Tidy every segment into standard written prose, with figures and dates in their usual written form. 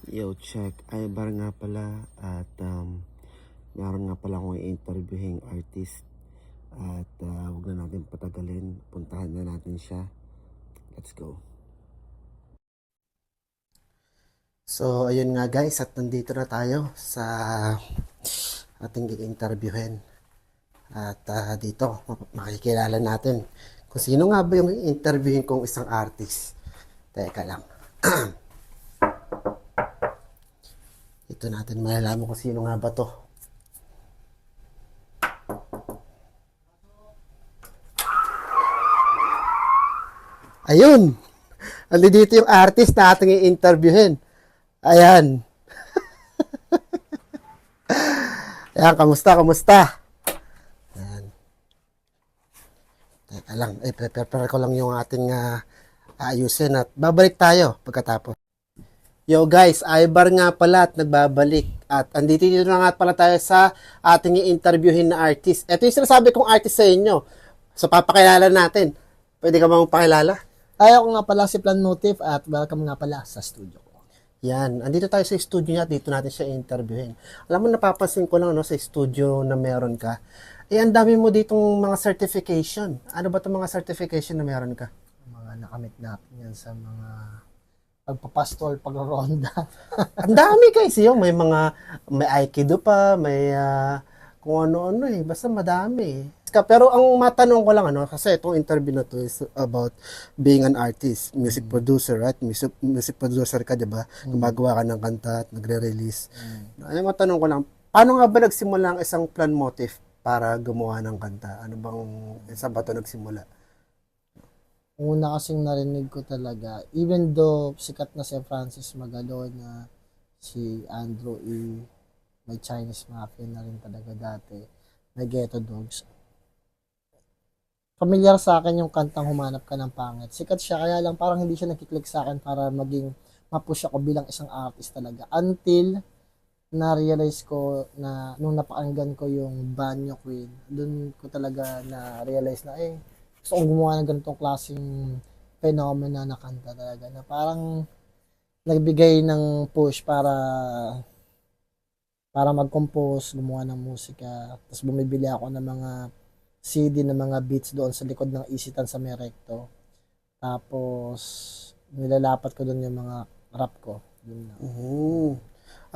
Yo, check. Ay, bar nga pala at meron nga pala akong i-interviewing artist at huwag na natin patagalin. Puntahan na natin siya. Let's go. So, ayun nga guys at nandito na tayo sa ating i-interviewin. At dito, makikilala natin kung sino nga ba yung i-interviewin kong isang artist. Teka lang. Ito natin malalaman kung sino nga ba to. Ayun! Andito yung artist na ating i-interviewin. Ayan. Ayan, kamusta? Ayan. Teka lang, prepare ko lang yung ating ayusin at babalik tayo pagkatapos. Yo guys, Ibar nga pala at nagbabalik. At andito na nga pala tayo sa ating i-interviewin na artist. Ito yung sinasabi kong artist sa inyo. So papakilala natin. Pwede ka bang pakilala? Ako nga pala si Plan Motive at welcome nga pala sa studio ko. Yan, andito tayo sa studio niya. Dito natin siya i-interviewin. Alam mo, napapansin ko lang sa studio na meron ka. Ang dami mo ditong mga certification. Ano ba itong mga certification na meron ka? Mga nakamit natin yan sa mga pagpapastol, pagronda. Ang dami guys, yung may Aikido pa, may kung ano-ano basta madami. Pero ang matanong ko lang kasi itong interview na to is about being an artist, music producer, right? Music producer ka, 'di ba? Gumagawa ka ng kanta at nagre-release. Ay matanong ko lang, paano nga ba nagsimula ang isang Plan Motive para gumawa ng kanta? Ano bang saan ba 'to nagsimula? Una kasing narinig ko talaga, even though sikat na si Francis Magalon na si Andrew E. May Chinese Mafia na rin talaga dati, may Ghetto Dogs. Familiar sa akin yung kantang Humanap Ka ng Pangit. Sikat siya, kaya lang parang hindi siya nakiklik sa akin para maging mapush ako bilang isang artist talaga. Until na-realize ko na nung napakinggan ko yung Banyo Queen, dun ko talaga na-realize na gusto kong gumawa ng ganitong klaseng phenomena na kanta talaga na parang nagbigay ng push para mag-compose, gumawa ng musika. Tapos bumibili ako ng mga CD ng mga beats doon sa likod ng Isitan sa Merecto. Tapos nilalapat ko doon yung mga rap ko.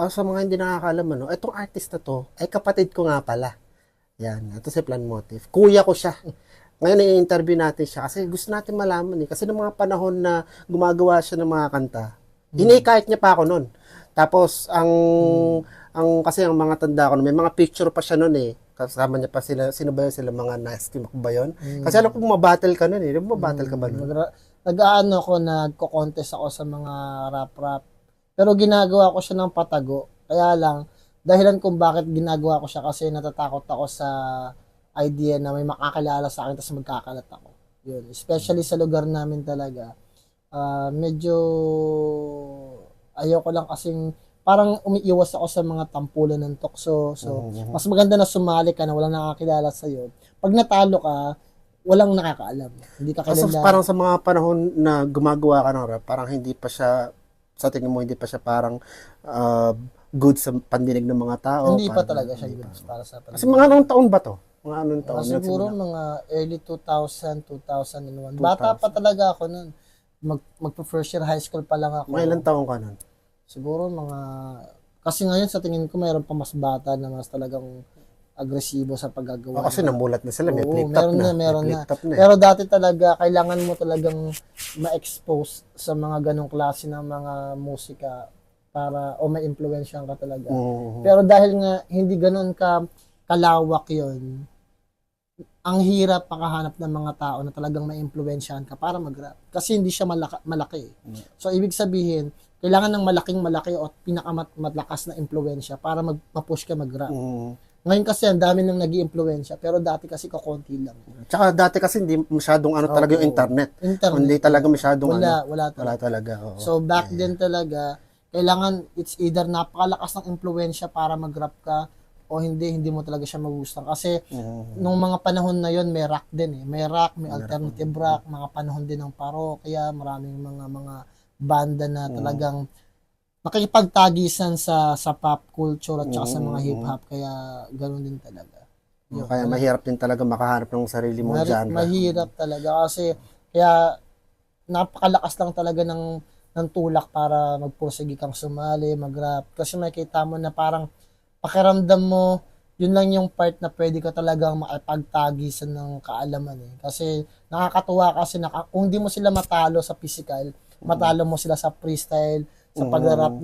Sa mga hindi nakakaalam, itong artist na to ay kapatid ko nga pala. Yan, ito si Plan Motive. Kuya ko siya. Ngayon i-interview natin siya kasi gusto natin malaman kasi ng mga panahon na gumagawa siya ng mga kanta, hinikayat niya pa ako noon. Tapos kasi ang mga tanda ko, may mga picture pa siya noon kasama niya pa sila, sino ba yun sila, mga Nasty Mac ba yun? Kasi alam ko mabattle ka noon mabattle ka ba noon? Nag-aano ako, nagko-contest ako sa mga rap-rap. Pero ginagawa ko siya ng patago. Kaya lang, dahilan kung bakit ginagawa ko siya kasi natatakot ako sa idea na may makakilala sa akin tapos magkakalat ako. Yun. Especially sa lugar namin talaga. Medyo ayoko lang kasing parang umiiwas ako sa mga tampulan ng tukso. So, mas maganda na sumali ka na walang nakakilala sa'yo. Pag natalo ka, walang nakakaalam. Hindi ka kilala. So, parang sa mga panahon na gumagawa ka ng rap, parang hindi pa siya, sa tingin mo, hindi pa siya parang good sa pandinig ng mga tao. Hindi pa talaga siya good para sa pandinig. Kasi mga anong taon ba to? Mga anong taon? Siguro mga early 2000, 2001. Bata pa talaga ako nun. Magpa-first year high school pa lang ako. Mga ilang taon ka nun? Siguro kasi ngayon sa tingin ko mayroon pa mas bata na mas talagang agresibo sa paggagawa. Kasi namulat na sila, may Oo, flip top na. Meron na. Pero dati talaga, kailangan mo talagang ma-expose sa mga ganong klase ng mga musika o ma-influensyahan ka talaga. Pero dahil nga hindi ganon kalawak yon, ang hirap makahanap ng mga tao na talagang ma-influensyahan ka para mag-rap. Kasi hindi siya malaki. So, ibig sabihin, kailangan ng malaki o pinakamalakas na impluensya para ma-push ka mag-rap. Ngayon kasi ang dami nang nag-iimpluwensya, pero dati kasi kakonti lang. Tsaka dati kasi hindi masyadong talaga yung internet. Hindi talaga masyadong wala talaga. So back then talaga, kailangan it's either napakalakas ng impluwensya para mag-rap ka o hindi mo talaga siya magustuhan. Kasi nung mga panahon na yon may rock din May rock, may alternative rock, mga panahon din ng parokya, maraming mga banda na talagang makikipagtagisan sa pop culture at saka sa mga hip-hop, kaya ganoon din talaga. Kaya mahirap din talaga makahanap ng sarili mong genre. Mahirap talaga kasi kaya napakalakas lang talaga ng tulak para magpursige kang sumali, mag-rap. Kasi makikita mo na parang pakiramdam mo, yun lang yung part na pwede ka talagang makipagtagisan ng kaalaman eh. Kasi nakakatuwa kasi kung di mo sila matalo sa physical, matalo mo sila sa freestyle, sa pag-rap,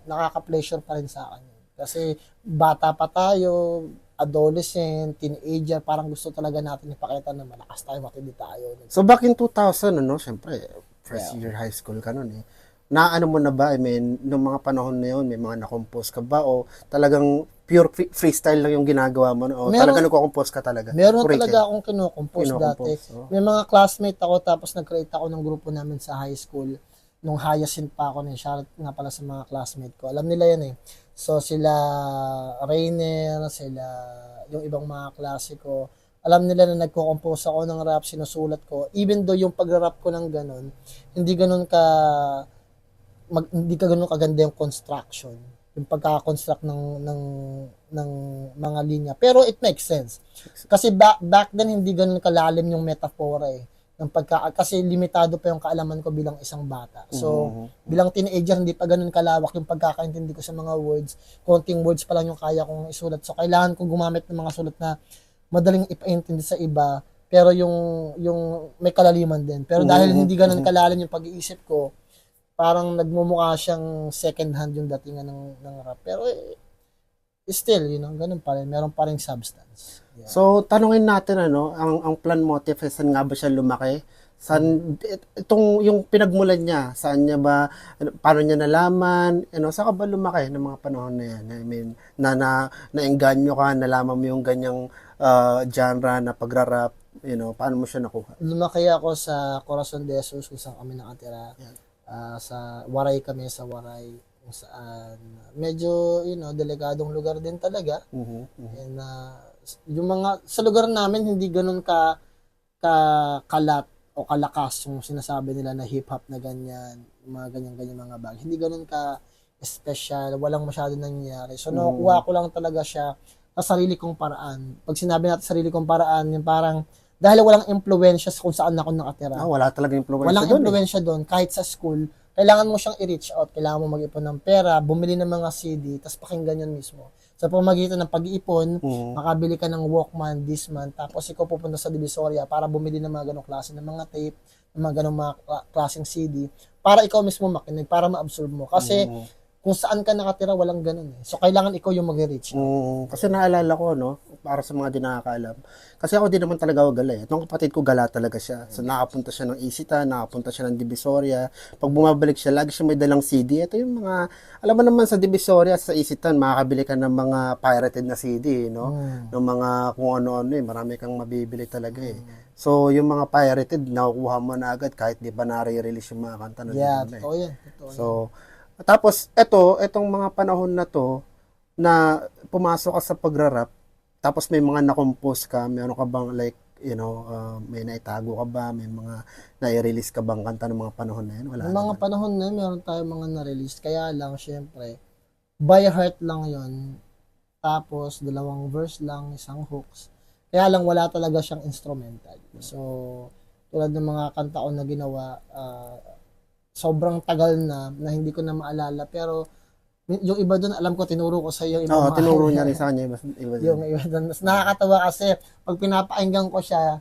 nakaka-pleasure pa rin sa akin. Kasi bata pa tayo, adolescent, teenager, parang gusto talaga natin ipakita na malakas tayo, matindi tayo. So back in 2000, syempre, first year high school ka nun eh. Naano mo na ba, I mean, nung mga panahon na yun, may mga nakompose ka ba o talagang pure freestyle lang yung ginagawa mo o talagang nagko-compose ka talaga? Meron talaga akong kinocompose dati. Oh. May mga classmate ako tapos nag-create ako ng grupo namin sa high school. Nung Hyacinth pa ako na shoutout nga pala sa mga classmate ko. Alam nila yan eh. So sila Rainer, sila yung ibang mga klase ko. Alam nila na nagko-compose ako ng rap, sinusulat ko. Even though yung pag-rap ko ng ganun, hindi ganun kaganda yung construction, yung pagka-construct ng mga linya. Pero it makes sense. Kasi back then hindi ganun kalalim yung metaphora eh. Kasi limitado pa yung kaalaman ko bilang isang bata. So, bilang teenager, hindi pa ganun kalawak yung pagkakaintindi ko sa mga words. Konting words pa lang yung kaya kong isulat. So, kailangan kong gumamit ng mga sulat na madaling ipaintindi sa iba, pero yung may kalaliman din. Pero dahil hindi ganun kalalim yung pag-iisip ko, parang nagmumukha siyang second hand yung datingan ng rap. Pero still, ganun pa rin. Meron pa rin substance. Yeah. So, tanungin natin ang plan motif, saan nga ba siya lumaki? Saan yung pinagmulan niya, saan niya ba, paano niya nalaman, saan ka ba lumaki ng mga panahon na yan? I mean, naengganyo ka, nalaman mo yung ganyang genre na pagrarap, paano mo siya nakuha? Lumaki ako sa Corazon de Jesus kung saan kami nakatira. Yeah. Sa Waray kami, sa Waray, kung saan medyo, delikadong lugar din talaga. And yung mga, sa lugar namin, hindi ganun kalat o kalakas yung sinasabi nila na hip-hop na ganyan, mga ganyan-ganyan mga bag. Hindi ganun ka-special, walang masyado nangyayari. So, nakukuha ko lang talaga siya sa sarili kong paraan. Pag sinabi natin sarili kong paraan, yung parang, dahil walang influensya kung saan ako nakatira. Wala talagang influensya doon. Walang influensya doon. Kahit sa school, kailangan mo siyang i-reach out. Kailangan mo mag-ipon ng pera, bumili ng mga CD, tapos pakinggan yun mismo. Sa pamagitan ng pag-iipon, makabili ka ng Walkman, Discman, tapos ikaw pupunta sa Divisoria para bumili ng mga ganong klase ng mga tape, ng mga ganong mga klaseng CD, para ikaw mismo makinig, para ma-absorb mo. Kasi kung saan ka nakatira, walang ganun eh. So, kailangan ikaw yung mag-reach. Kasi naalala ko, para sa mga di nakakaalam. Kasi ako din naman talaga gala eh. Itong kapatid ko gala talaga siya. So, nakapunta siya ng Isita, nakapunta siya ng Divisoria. Pag bumabalik siya, lagi siya may dalang CD. Ito yung mga, alam mo naman sa Divisoria, sa Isitan, makakabili ka ng mga pirated na CD, Ng mga kung ano-ano eh. Marami kang mabibili talaga eh. So, yung mga pirated, nakukuha mo na agad kahit di pa nare-release yung mga kanta na totoo yan. So, tapos, etong mga panahon na to, na pumasok ka sa pagrarap, tapos may mga na-compose ka, meron ka bang like, may naitago ka ba, may mga na-release ka bang kanta ng mga panahon na yun? Wala mga naman. panahon na yun, meron tayong mga na-release. Kaya lang, syempre, by heart lang yun. Tapos, 2 verse lang, 1 hooks. Kaya lang, wala talaga siyang instrumental. So, tulad ng mga kanta ko na ginawa, sobrang tagal na hindi ko na maalala, pero yung iba doon alam ko tinuro ko sa iyo tinuro niya rin sa kanya yung iba doon mas nakakatawa kasi pag pinapakinggan ko siya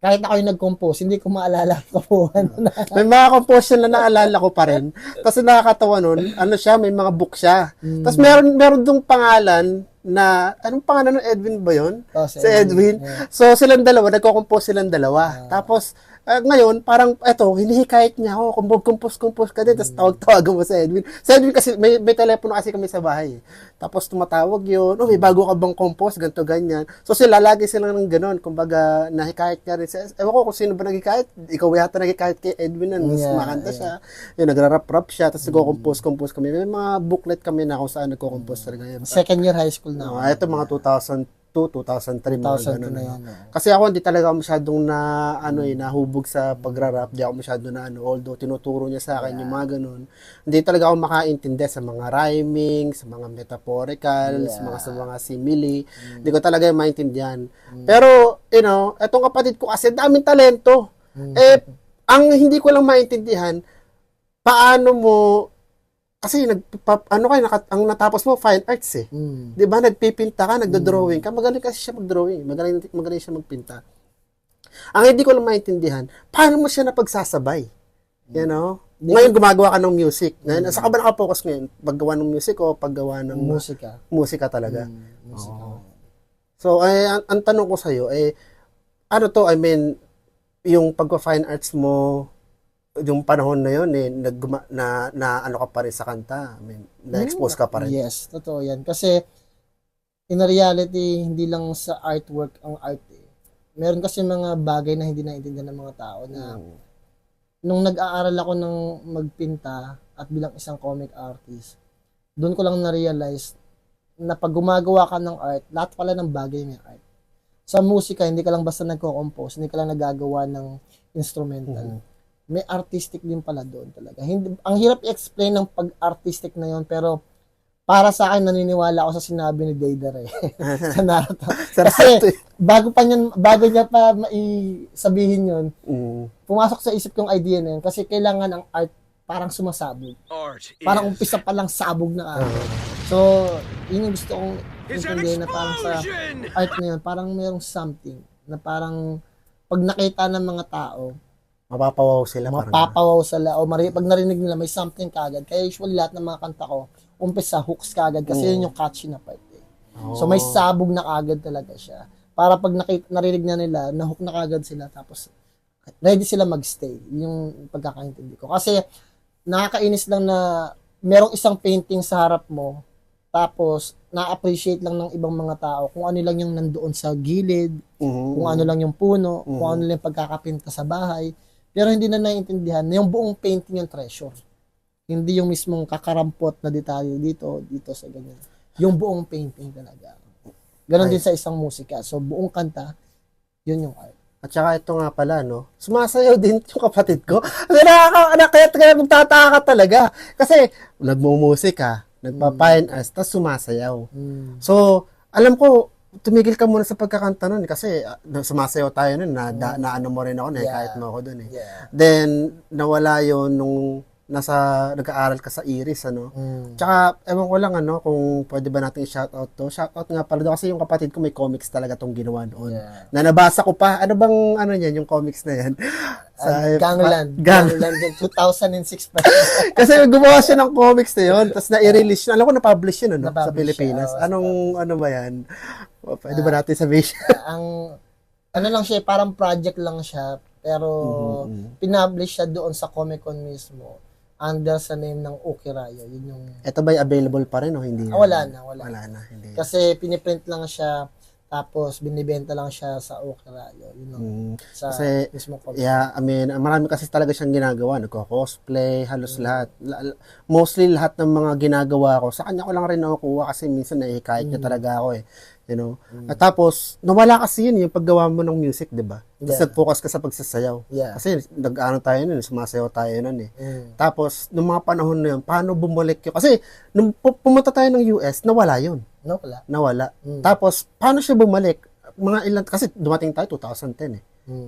kahit ako yung nag-compose hindi ko maalala ko ano na. May mga composition na naalala ko pa rin kasi nakakatawa nun siya may mga book siya tapos meron dong pangalan na anong pangalan ng Edwin ba yun? Si Edwin. Yeah. So silang dalawa nagko-compose silang dalawa tapos ngayon, parang, hinihikayat niya ako, compose ka din, tapos tawag-tawagan mo sa Edwin. Sa Edwin kasi, may telepono kasi kami sa bahay. Tapos tumatawag yun, may bago ka bang compose, ganito, ganyan. So sila, lagi silang ng ganon, kumbaga, nahikayat niya rin. Ewan ko kung sino ba naghikayat, ikaw yata naghikayat kay Edwin nun, makanta siya, nagra-rap-rap siya, tapos nagko-compose kami. May mga booklet kami na kung saan nagko-compose talaga. Second year high school na. Ito mga 2010 2003, mga 2002 ganun. na ano. yan. Kasi ako hindi talaga ako masyadong nahubog sa pagrarap, di ako masyado although tinuturo niya sa akin yung mga ganun. Hindi talaga ako makaintindi sa mga rhyming, sa mga metaphorical, sa mga simile. Hindi ko talaga maintindihan. Pero, etong kapatid ko kasi daming talento. Ang hindi ko lang maintindihan, paano mo kasi ang natapos mo fine arts eh. 'Di ba? Nagpipinta ka, nagdo-drawing ka, magaling kasi siya mag-drawing, magaling siya magpinta. Ang hindi ko lang maintindihan, paano mo siya napagsasabay? Ngayon gumagawa ka ng music. Ngayon, saan ka ba naka-focus ngayon? Paggawa ng music o paggawa ng musika talaga? Musika. So, ang tanong ko sa iyo ano to, I mean, yung pagka-fine arts mo yung panahon na yun ano ka pa rin sa kanta. I mean, na-expose ka pa rin. Yes, totoo yan. Kasi in reality, hindi lang sa artwork ang art eh. Meron kasi mga bagay na hindi naiintindihan ng mga tao na nung nag-aaral ako ng magpinta at bilang isang comic artist, doon ko lang na-realize na pag gumagawa ka ng art, lahat pala ng bagay may art. Sa musika, hindi ka lang basta nagko-compose, hindi ka lang nagagawa ng instrumental. May artistic din pala doon talaga. Ang hirap i-explain ng pag-artistic na yon, pero para sa akin, naniniwala ako sa sinabi ni Deidare sa Naruto. Kasi bago niya pa sabihin yon, pumasok sa isip kong idea na yun kasi kailangan ang art parang sumasabog. Parang umpisa pa lang sabog na art. So, yun yung gusto kong intindihin na parang sa art na yun, parang mayroong something na parang pag nakita ng mga tao, mapapawaw sila. O pag narinig nila, may something kagad. Kaya usually lahat ng mga kanta ko, umpisa hooks kagad kasi yun yung catchy na part eh. So may sabog na kagad talaga siya. Para pag narinig na nila, na-hook na kagad sila, tapos ready sila magstay. Yung pagkakaintindi ko. Kasi nakakainis lang na merong isang painting sa harap mo, tapos na-appreciate lang ng ibang mga tao kung ano lang yung nandoon sa gilid, kung ano lang yung puno, kung ano lang yung pagkakapinta sa bahay. Pero hindi na naiintindihan na yung buong painting yung treasure. Hindi yung mismong kakarampot na detalye dito sa ganyan. Yung buong painting talaga. Ganon din sa isang musika. So, buong kanta, yun yung art. At saka ito nga pala, sumasayaw din yung kapatid ko. Kaya magtataka ka talaga. Kasi, nagmumusika, nagpa-fine arts, tapos sumasayaw. So, alam ko, tumigil ka muna sa pagkakanta nun kasi sumasayaw tayo nun, na ano mo rin ako, kahit mo ako dun eh. Then, nawala yun nung nag-aaral ka sa Iris, Tsaka, ewan ko lang, kung pwede ba natin i-shoutout to. Shoutout nga pala doon kasi yung kapatid ko may comics talaga tong ginawa noon. Na nabasa ko pa. Ano bang, yung comics na yan? Gangland 2006 pa. Kasi gumawa siya ng comics na yun, tapos na-i-release, alam ko na-publish yun, sa Pilipinas. Ano ba yan? Pwede ba natin sabihin? Lang siya, parang project lang siya, pero pinablish siya doon sa Comic Con mismo under sa name ng Ukirayo. Yun yung... Ito ba available pa rin o hindi? Wala na. Hindi. Kasi piniprint lang siya, tapos binibenta lang siya sa Ukirayo. Yun lang. Sa kasi, mismo Comic. Yeah, I mean, marami kasi talaga siyang ginagawa. Nagko-cosplay, halos lahat. Mostly lahat ng mga ginagawa ko. Sa kanya ko lang rin nakukuha kasi minsan nahihikayat niya talaga ako eh. At tapos, nawala kasi yun yung paggawa mo ng music, di ba? Tapos nag-focus ka sa pagsasayaw. Kasi tayo nun, sumasayaw tayo nun eh. Tapos, nung mga panahon na yun, paano bumalik yun? Kasi, nung pumunta tayo ng US, nawala yun. Nawala. Tapos, paano siya bumalik? Mga ilan, kasi dumating tayo 2010 eh.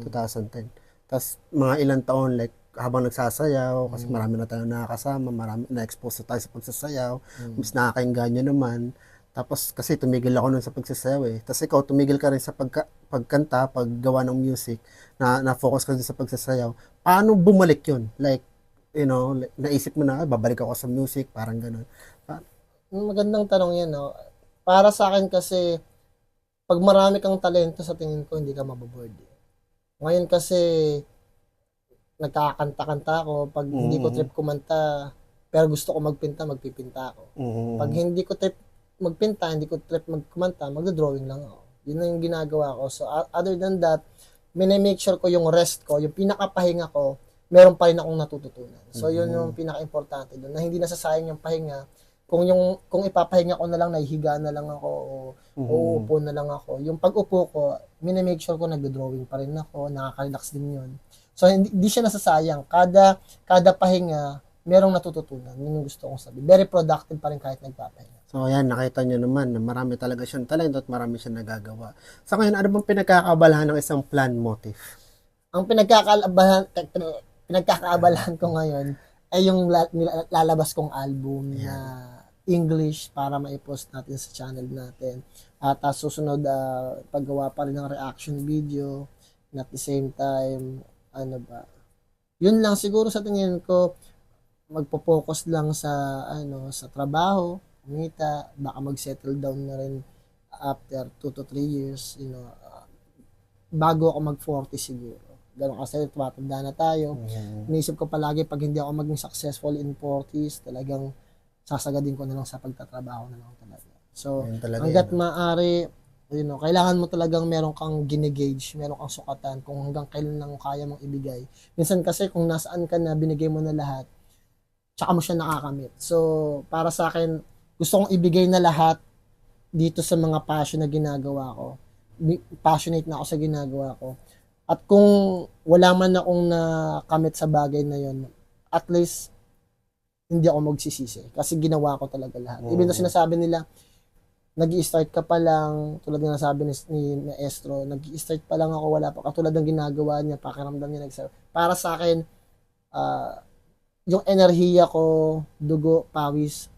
2010. Tapos, mga ilang taon, like, habang nagsasayaw, kasi marami na tayo nakakasama, marami na-expose na tayo sa pagsasayaw, mas nakakainganyo naman. Tapos, kasi tumigil ako nun sa pagsasayaw eh. Tapos ikaw, tumigil ka rin sa pagkanta, paggawa ng music, na-focus ka din sa pagsasayaw. Paano bumalik yun? Like, naisip mo na, babalik ako sa music, parang gano'n. Magandang tanong yan, Para sa akin kasi, pag marami kang talento sa tingin ko, hindi ka maboboard. Ngayon kasi, nagkakanta-kanta ako. Pag hindi ko trip kumanta, pero gusto ko magpipinta ako. Pag hindi ko trip magpinta, hindi ko trip magkumanta, magdo-drawing lang ako. Yun na yung ginagawa ko. So, other than that, minimake sure ko yung rest ko, yung pinakapahinga ko, meron pa rin akong natututunan. So, yun yung pinaka-importante doon, na hindi nasasayang yung pahinga kung ipapahinga ko na lang, nahihiga na lang ako o uupo na lang ako. Yung pag-upo ko, minimake sure ko nagdo-drawing pa rin ako, nakaka-relax din yun. So hindi siya nasasayang. Kada pahinga, merong natututunan. Yun yung gusto kong sabihin. Very productive pa rin kahit nagpapahinga. So, ayan, nakita nyo naman na marami talaga siyang talento at marami siyang nagagawa. Sa ngayon, ano bang pinagkakabalahan ng isang plan motif? Ang pinagkakaabalahan ko ngayon ay yung lalabas kong album na English para maipost natin sa channel natin. At susunod, paggawa pa rin ng reaction video. And at the same time, yun lang siguro sa tingin ko, magpo-focus lang sa sa trabaho, kumita, baka mag-settle down na rin after 2 to 3 years, bago ako mag-40 siguro. Ganun kasi tumatanda na tayo. Iniisip ko palagi pag hindi ako maging successful in 40s, talagang sasagadin ko na lang sa pagtatrabaho na lang talaga. So, hanggat maaari, kailangan mo talagang meron kang ginigauge, meron kang sukatan kung hanggang kailan lang kaya mong ibigay. Minsan kasi kung nasaan ka na, binigay mo na lahat, tsaka mo siya nakakamit. So, para sa akin, gusto kong ibigay na lahat dito sa mga passion na ginagawa ko. Passionate na ako sa ginagawa ko. At kung wala man akong nakamit sa bagay na yon, at least, hindi ako magsisisi. Kasi ginawa ko talaga lahat. Even though sinasabi nila, nag-i-start ka pa lang, tulad ng nasabi ni Maestro, nag-i-start pa lang ako, wala pa. Katulad ng ginagawa niya, pakiramdam niya, para sa akin, yung enerhiya ko, dugo, pawis,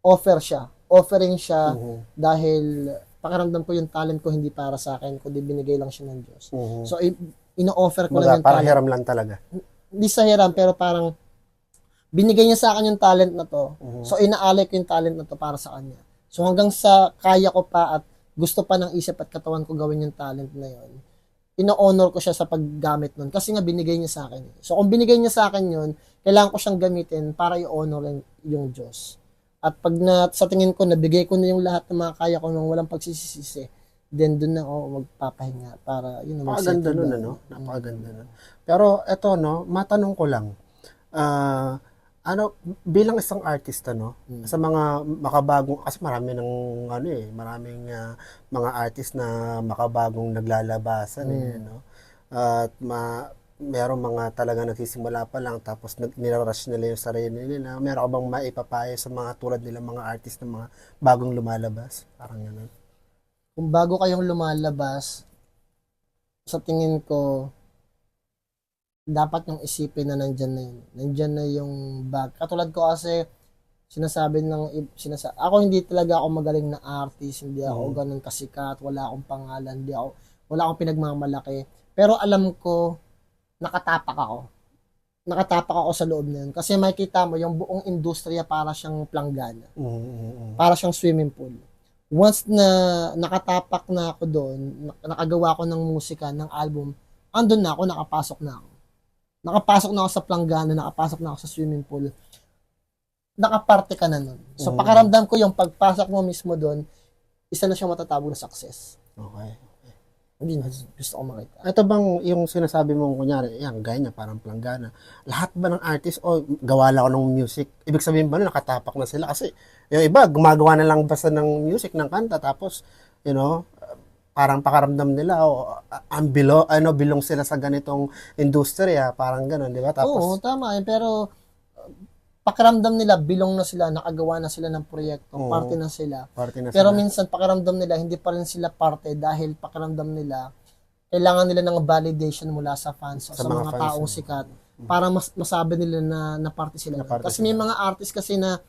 offering siya dahil pakiramdam ko yung talent ko hindi para sa akin, kundi binigay lang siya ng Diyos. So, ino-offer ko lang yung para talent. hiram lang talaga. Hindi sa hiram, pero parang binigay niya sa akin yung talent na to. So, inaalay ko yung talent na to para sa kanya. So, hanggang sa kaya ko pa at gusto pa ng isip at katawan ko gawin yung talent na yon, ino-honor ko siya sa paggamit nun. Kasi nga, binigay niya sa akin. So, kung binigay niya sa akin yun, kailangan ko siyang gamitin para i-honor yung Diyos. At pag sa tingin ko, nabigay ko na yung lahat ng mga kaya ko nang walang pagsisisi, then doon na ako magpapahinga para, Napakaganda nun, Napakaganda nun. Pero, eto, matanong ko lang. Bilang isang artist, sa mga makabagong, kasi marami ng, maraming mga artist na makabagong naglalabasan, At merong mga talaga nagsisimula pa lang, tapos nilarush nila yung sarili nila. Meron ka bang maipapayo sa mga tulad nila, mga artist na mga bagong lumalabas? Parang gano'n. Kung bago kayong lumalabas, sa tingin ko, dapat yung isipin na nandyan na yun. Nandyan na yung bag. Katulad ko kasi, ako hindi talaga ako magaling na artist, hindi ako ganun kasikat, wala akong pangalan, wala akong pinagmamalaki. Pero alam ko, nakatapak ako sa loob na yun. Kasi makikita mo, yung buong industriya para siyang planggana. Para siyang swimming pool. Once na nakatapak na ako doon, nakagawa ko ng musika, ng album, andun na ako, nakapasok na ako. Nakapasok na ako sa planggana, nakapasok na ako sa swimming pool. Nakaparte ka na nun. So, pakiramdam ko yung pagpasok mo mismo doon, isa na siyang matatawag na success. Okay. Hindi na gusto ko makita. Ito bang yung sinasabi mong kunyari, yan, gaya niya, parang planggana. Lahat ba ng artist, gawa lang ako ng music? Ibig sabihin ba nakatapak na sila? Kasi yung iba, gumagawa na lang basta ng music, ng kanta, tapos, parang pakaramdam nila, bilong sila sa ganitong industriya, parang gano'n, di ba? Tapos, oo, tama yun, pero pakiramdam nila, bilong na sila, nakagawa na sila ng proyekto, parte na sila. Pero minsan, pakiramdam nila, hindi pa rin sila parte dahil pakiramdam nila, kailangan nila ng validation mula sa fans o sa mga fans, taong sikat para masabi nila na parte sila. Kasi may mga artist kasi na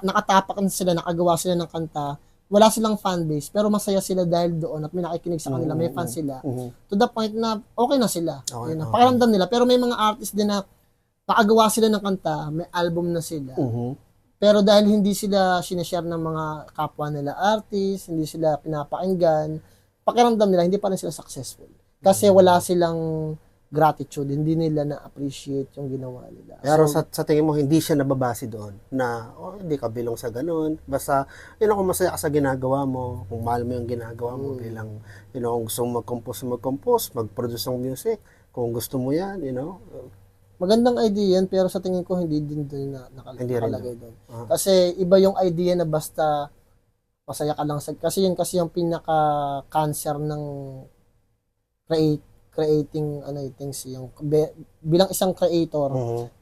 nakatapak sila, nakagawa sila ng kanta, wala silang fan base, pero masaya sila dahil doon at may nakikinig sa kanila, may fans sila. To the point na okay na sila. Pakiramdam nila. Pero may mga artist din na nakagawa sila ng kanta, may album na sila. Pero dahil hindi sila sinashare ng mga kapwa nila artist, hindi sila pinapakinggan, pakiramdam nila, hindi pa rin sila successful. Kasi wala silang gratitude, hindi nila na-appreciate yung ginawa nila. Pero sa tingin mo, hindi siya nababase doon na, hindi ka bilong sa ganun. Basta, kung masaya ka sa ginagawa mo, kung mahal mo yung ginagawa mo bilang, kung gusto mo mag-compose, mag-produce ng music, kung gusto mo yan, magandang idea yan, pero sa tingin ko hindi din doon na Hindi rin nakalagay doon. Ah. Kasi iba yung idea na basta masaya ka lang sa, kasi yun kasi yung pinaka-cancer ng creating things yung bilang isang creator,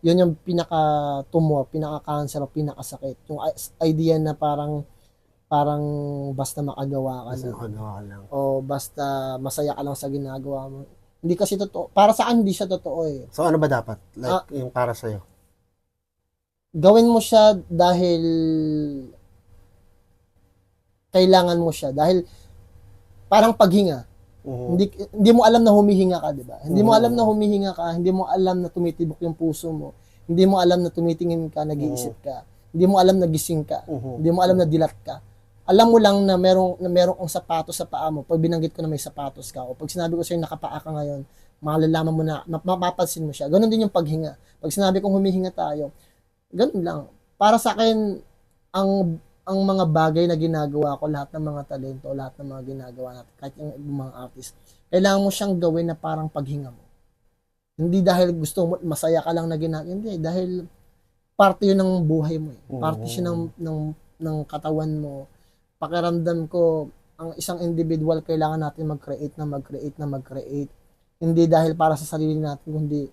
yun yung pinaka-tumor, pinaka-cancer, o pinaka-sakit. Yung idea na parang basta makagawa ka Kasi lang, nakagawa ka lang. o basta masaya ka lang sa ginagawa mo. Hindi kasi totoo. Para sa akin, hindi siya totoo eh. So ano ba dapat? Like yung para sa'yo? Gawin mo siya dahil kailangan mo siya. Dahil parang paghinga. Hindi mo alam na humihinga ka, di ba? Hindi mo alam na humihinga ka, hindi mo alam na tumitibok yung puso mo. Hindi mo alam na tumitingin ka, nag-iisip ka. Hindi mo alam na gising ka. Hindi mo alam na dilat ka. Alam mo lang na merong ang sapatos sa paa mo. Pag binanggit ko na may sapatos ka, o pag sinabi ko sa'yo nakapaa ka ngayon, malalaman mo na, mapapansin mo siya. Ganon din yung paghinga. Pag sinabi kong humihinga tayo, ganon lang. Para sa akin, ang mga bagay na ginagawa ko, lahat ng mga talento, lahat ng mga ginagawa natin, kahit yung mga artist, kailangan mo siyang gawin na parang paghinga mo. Hindi dahil gusto mo, masaya ka lang na ginagawa. Hindi, dahil parte yun ng buhay mo. Parte siya ng katawan mo. Pakiramdam ko, ang isang individual, kailangan natin mag-create. Hindi dahil para sa sarili natin, kundi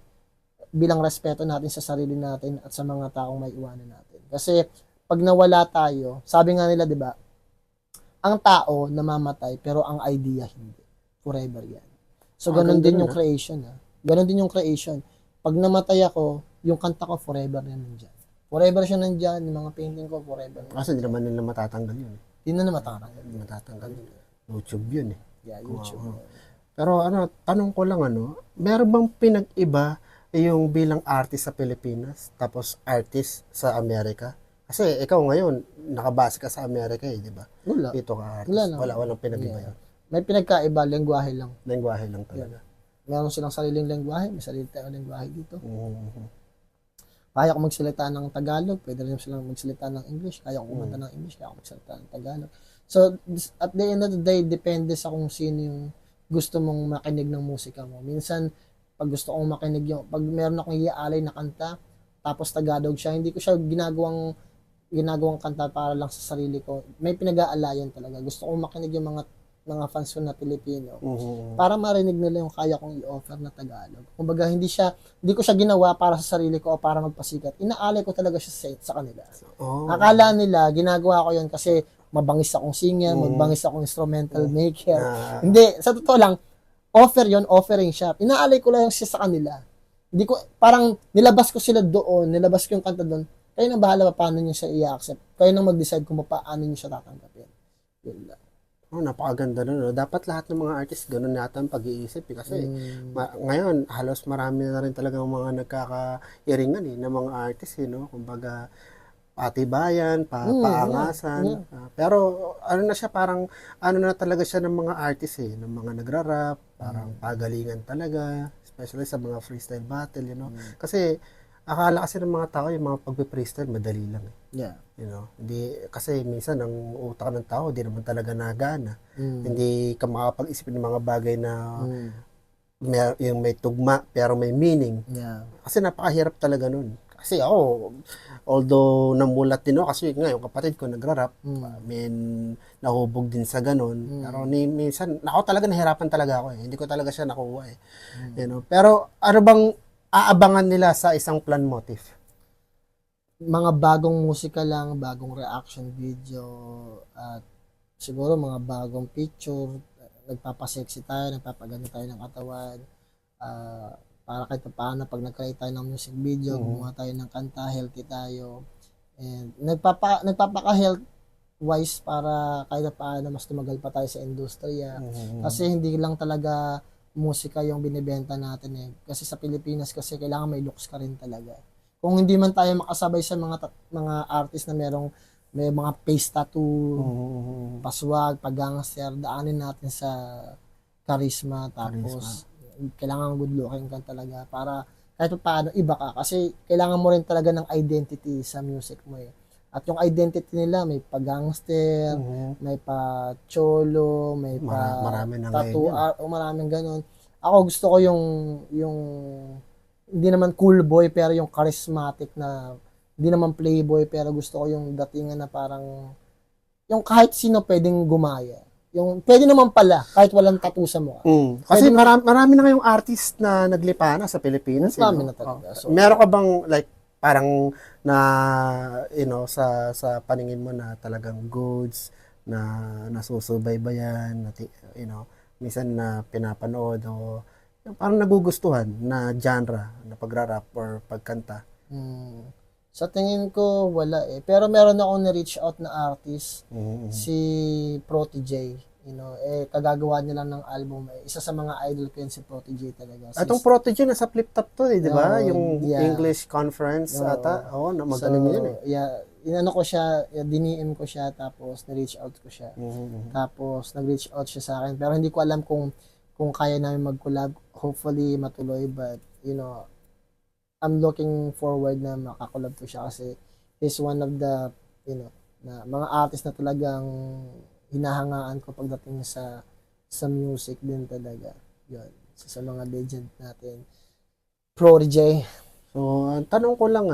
bilang respeto natin sa sarili natin at sa mga taong may iwanan natin. Kasi pag nawala tayo, sabi nga nila, di ba, ang tao namamatay, pero ang idea hindi. Forever yan. So, ganun din yung creation. Ganun din yung creation. Pag namatay ako, yung kanta ko, forever yan nandyan. Forever siya nandyan, yung mga painting ko, forever. Kasi hindi naman nila matatanggal yun. Hindi na namatanggal. Hindi matatanggal. YouTube yun eh. Yeah, YouTube. Pero tanong ko lang meron bang pinag-iba yung bilang artist sa Pilipinas tapos artist sa Amerika? Kasi ikaw ngayon, nakabase ka sa Amerika di ba? Wala. Dito ka artist. Walang pinag-iba yun. May pinagkaiba, lengguwahe lang. Lengguwahe lang talaga. Meron silang sariling lengguwahe, may sarili tayong lengguwahe dito. Kaya ko magsalita ng Tagalog, pwede rin silang magsalita ng English, kaya ko kumanta ng English, kaya ko magsalita ng Tagalog. So, at the end of the day, depende sa kung sino yung gusto mong makinig ng musika mo. Minsan, pag gusto kong makinig pag meron akong iaalay na kanta, tapos Tagalog siya, hindi ko siya ginagawang kanta para lang sa sarili ko. May pinag-aalayan talaga. Gusto kong makinig yung mga fans ko na Pilipino para marinig nila yung kaya kong i-offer na Tagalog. Kumbaga, hindi ko siya ginawa para sa sarili ko o para magpasikat. Inaalay ko talaga siya sa kanila. Akala nila, ginagawa ko yun kasi mabangis akong singer, mabangis akong instrumental maker. Hindi, sa totoo lang, offering siya. Inaalay ko lang siya sa kanila. Hindi ko, parang nilabas ko sila doon, nilabas ko yung kanta doon. Kayo nang bahala pa paano niyo siya i-accept. Kayo nang mag-decide kung paano niyo siya tatanggapin. Yun lang. Napakaganda nun. Dapat lahat ng mga artist ganun yata ang pag-iisip kasi ngayon halos marami na rin talagang mga nagkakairingan ng mga artist kumbaga patibayan, paangasan. Pero na siya parang na talaga siya ng mga artist ng mga nagra-rap, parang pagalingan talaga, especially sa mga freestyle battle, Kasi akala kasi ng mga tao yung mga pagpe-freestyle madali lang. Yeah. Hindi kasi minsan ang utak ng tao hindi naman talaga nagana. Hindi ka makapag-isip ng mga bagay na yung may tugma pero may meaning. Yeah. Kasi napakahirap talaga nun. Kasi ako, although namulat din ako, kasi ngayon kapatid ko nagra-rap, nahubog din sa ganun. Pero minsan, ako talaga nahirapan talaga ako Hindi ko talaga siya nakuha Pero ano bang aabangan nila sa isang Plan Motif? Mga bagong musika lang, bagong reaction video, at siguro mga bagong picture, nagpapasexy tayo, nagpapaganda tayo ng katawan, para kahit paano pag nag-create tayo ng music video, gumawa tayo ng kanta, healthy tayo, and nagpapaka-health wise para kahit paano mas tumagal pa tayo sa industriya. Kasi hindi lang talaga musika yung binibenta natin Kasi sa Pilipinas kasi kailangan may looks ka rin talaga. Kung hindi man tayo makasabay sa mga artist na may mga face tattoo, paswag, pag-gangster, daanin natin sa charisma, tapos kailangan good looking ka talaga para kahit paano iba ka. Kasi kailangan mo rin talaga ng identity sa music mo At yung identity nila, may pa-gangster, may pa-cholo, may marami na tattoo art, o maraming ganun. Ako gusto ko yung hindi naman cool boy pero yung charismatic na hindi naman playboy pero gusto ko yung datingan na parang yung kahit sino pwedeng gumaya. Yung pwede naman pala kahit walang tattoo sa mukha. Kasi marami na ngayong artist na naglipa na sa Pilipinas. Marami no? na talaga. So, Meron ka bang like parang na sa paningin mo na talagang goods na nasusubaybayan na minsan na pinapanood o yung parang nagugustuhan na genre na pagrarap or pagkanta? sa tingin ko wala eh. Pero meron akong na-reach out na artist si Protege. Kagagawa niya lang ng album. Isa sa mga idol ko yun si Protege talaga. Itong Protege nasa flip top to di ba? No, Yung yeah. English conference No. ata. Oo, magaling yun eh. Yeah, inano ko siya, diniem ko siya, tapos na-reach out ko siya. Tapos nag-reach out siya sa akin. Pero hindi ko alam kung kaya namin mag-collab. Hopefully matuloy, but I'm looking forward na makakolab ko siya kasi he's one of the na mga artist na talagang hinahangaan ko pagdating sa music din talaga. Yun. Sa mga legend natin. Protege. So, ang tanong ko lang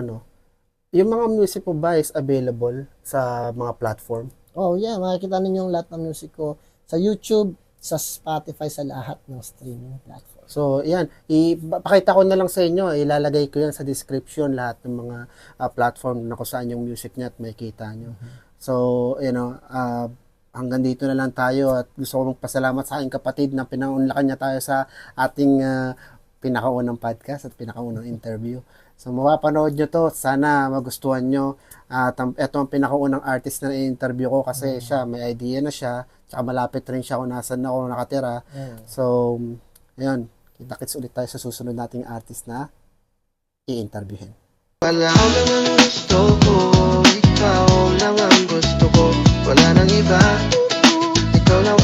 yung mga music mo ba is available sa mga platform? Oh yeah, makikita ninyo yung lahat ng music ko sa YouTube, sa Spotify, sa lahat ng streaming platform. So, yan. Ipakita ko na lang sa inyo. Ilalagay ko yan sa description lahat ng mga platform na kung saan yung music niya at makikita nyo. So, hanggang dito na lang tayo at gusto ko magpasalamat sa aking kapatid na pinaunlakan niya tayo sa ating pinakaunang podcast at pinakaunang interview. So, mapapanood nyo to. Sana magustuhan nyo. At ito ang pinakaunang artist na interview ko kasi siya, may idea na siya. Tsaka malapit rin siya kung nasan ako nakatira. So, ayun. Kita-kits ulit tayo sa susunod nating artist na i-interviewin. Wala lang ang gusto ko, ikaw lang ang gusto ko. Wala nang iba, ikaw lang